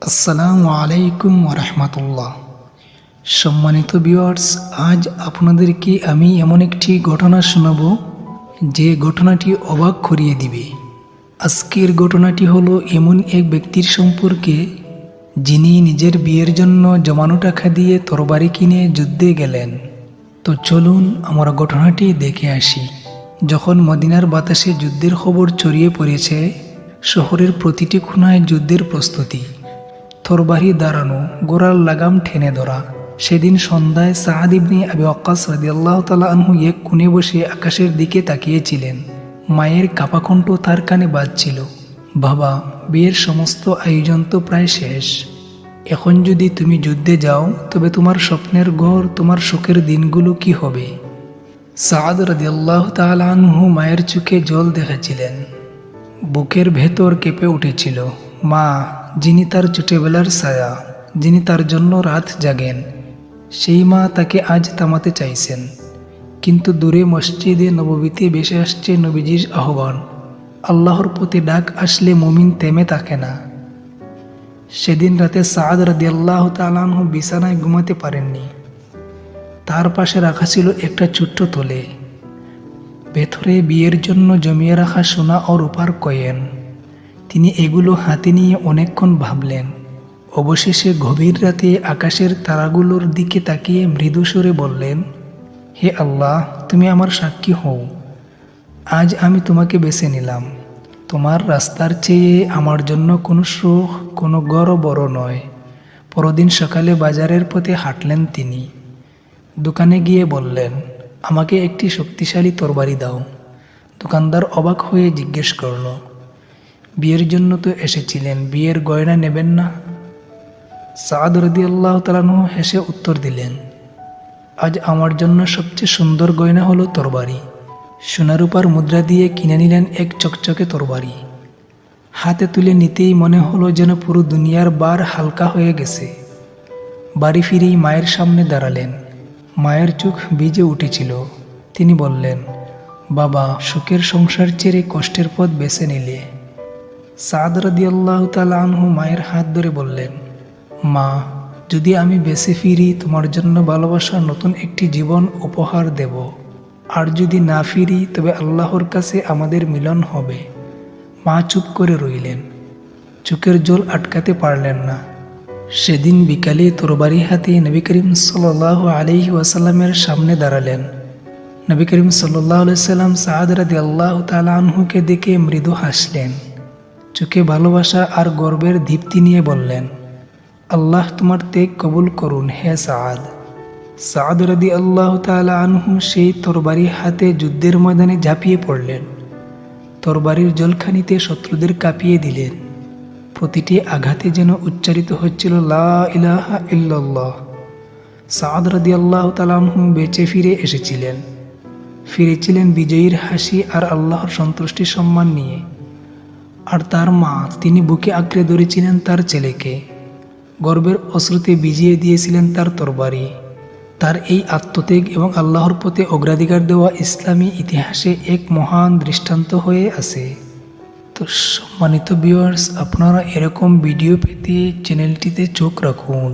আসসালামু আলাইকুম ওরহমতুল্লাহ। সম্মানিত ভিউয়ার্স, আজ আপনাদেরকে আমি এমন একটি ঘটনা শোনাব যে ঘটনাটি অবাক করিয়ে দিবে। আজকের ঘটনাটি হলো এমন এক ব্যক্তির সম্পর্কে যিনি নিজের বিয়ের জন্য জমানো টাকা দিয়ে তরবারি কিনে যুদ্ধে গেলেন। তো চলুন আমরা ঘটনাটি দেখে আসি। যখন মদিনার বাতাসে যুদ্ধের খবর ছড়িয়ে পড়েছে, শহরের প্রতিটি কোণায় যুদ্ধের প্রস্তুতি, তরবারি দাঁড়ানো, গোড়ার লাগাম টেনে ধরা। সেদিন সন্ধ্যায় সাআদ ইবনে আবি ওয়াক্কাস রাদিয়াল্লাহু তাআলা আনহু এক কোণে বসে আকাশের দিকে তাকিয়েছিলেন। মায়ের কাপা কণ্ঠ তার কানে বাজছিল, বাবা, বিয়ের সমস্ত আয়োজন তো প্রায় শেষ। এখন যদি তুমি যুদ্ধে যাও তবে তোমার স্বপ্নের ঘর, তোমার সুখের দিনগুলো কি হবে? সাআদ রাদিয়াল্লাহু তাআলা আনহু মায়ের চোখে জল দেখেছিলেন। বুকের ভেতর কেঁপে উঠেছিল। মা, যিনি তার ছোটবেলার ছায়া, যিনি তার জন্য রাত জাগেন, সেই মা তাকে আজ থামাতে চাইছেন। কিন্তু দূরে মসজিদে নববীতে ভেসে আসছে নবীজির আহ্বান। আল্লাহর প্রতি ডাক আসলে মুমিন থেমে থাকে না। সেদিন রাতে সাআদ রাদিয়াল্লাহু তাআলা আনহু বিছানায় ঘুমাতে পারেননি। তার পাশে রাখা ছিল একটা ছোট্ট থলে, ভেতরে বিয়ের জন্য জমিয়ে রাখা সোনা ও রূপার কয়েন। তিনি এগুলো হাতে নিয়ে অনেকক্ষণ ভাবলেন। অবশেষে গভীর রাতে আকাশের তারাগুলোর দিকে তাকিয়ে মৃদু সুরে বললেন, হে আল্লাহ, তুমি আমার সাক্ষী হও। আজ আমি তোমাকে বেছে নিলাম। তোমার রাস্তার চেয়ে আমার জন্য কোনো সুখ, কোনো গড় বড় নয়। পরদিন সকালে বাজারের পথে হাঁটলেন তিনি। দোকানে গিয়ে বললেন, আমাকে একটি শক্তিশালী তরবারি দাও। দোকানদার অবাক হয়ে জিজ্ঞেস করল, বিয়ের জন্য তো এসেছিলেন, বিয়ের গয়না নেবেন না? সাআদ রাদিয়াল্লাহু তাআলা আনহু হেসে উত্তর দিলেন, আজ আমার জন্য সবচেয়ে সুন্দর গয়না হলো তরবারি। সোনারূপার মুদ্রা দিয়ে কিনে নিলেন এক চকচকে তরবারি। হাতে তুলে নিতেই মনে হলো যেন পুরো দুনিয়ার ভার হালকা হয়ে গেছে। বাড়ি ফিরেই মায়ের সামনে দাঁড়ালেন। মায়ের চোখ ভিজে উঠেছিল। তিনি বললেন, বাবা, সুখের সংসার ছেড়ে কষ্টের পথ বেছে নিলে। সাআদ রাদিয়াল্লাহু তাআলা আনহু মায়ের হাত ধরে বললেন, মা, যদি আমি বেঁচে ফিরি তোমার জন্য ভালোবাসার নতুন একটি জীবন উপহার দেব, আর যদি না ফিরি তবে আল্লাহর কাছে আমাদের মিলন হবে। মা চুপ করে রইলেন, চোখের জল আটকাতে পারলেন না। সেদিন বিকালে তরবারি হাতে নবী করিম সাল্লাল্লাহু আলাইহি ওয়াসাল্লামের সামনে দাঁড়ালেন। নবী করিম সাল্লাল্লাহু আলাইহি ওয়াসাল্লাম সাআদ রাদিয়াল্লাহু তাআলা আনহুকে দেখে মৃদু হাসলেন। চোখে ভালোবাসা আর গর্বের দীপ্তি নিয়ে বললেন, আল্লাহ তোমার ত্যাগ কবুল করুন হে সাআদ। সাআদ রাদিয়াল্লাহু তাআলা আনহু সেই তরবারি হাতে যুদ্ধের ময়দানে ঝাঁপিয়ে পড়লেন। তরবারির জলখানিতে শত্রুদের কাঁপিয়ে দিলেন। প্রতিটি আঘাতে যেন উচ্চারিত হচ্ছিল লা ইলাহা ইল্লাল্লাহ। সাআদ রাদিয়াল্লাহু তাআলা আনহু বেঁচে ফিরেছিলেন বিজয়ীর হাসি আর আল্লাহর সন্তুষ্টি সম্মান নিয়ে। আর তার মা, তিনি বুকে আঁকড়ে ধরেছিলেন তার ছেলেকে, গর্বের অশ্রুতে ভিজিয়ে দিয়েছিলেন তার তরবারি। তার এই আত্মত্যাগ এবং আল্লাহর পথে অগ্রাধিকার দেওয়া ইসলামী ইতিহাসে এক মহান দৃষ্টান্ত হয়ে আছে। তো সম্মানিত ভিউয়ার্স, আপনারা এরকম ভিডিও পেতে চ্যানেলটিতে চোখ রাখুন।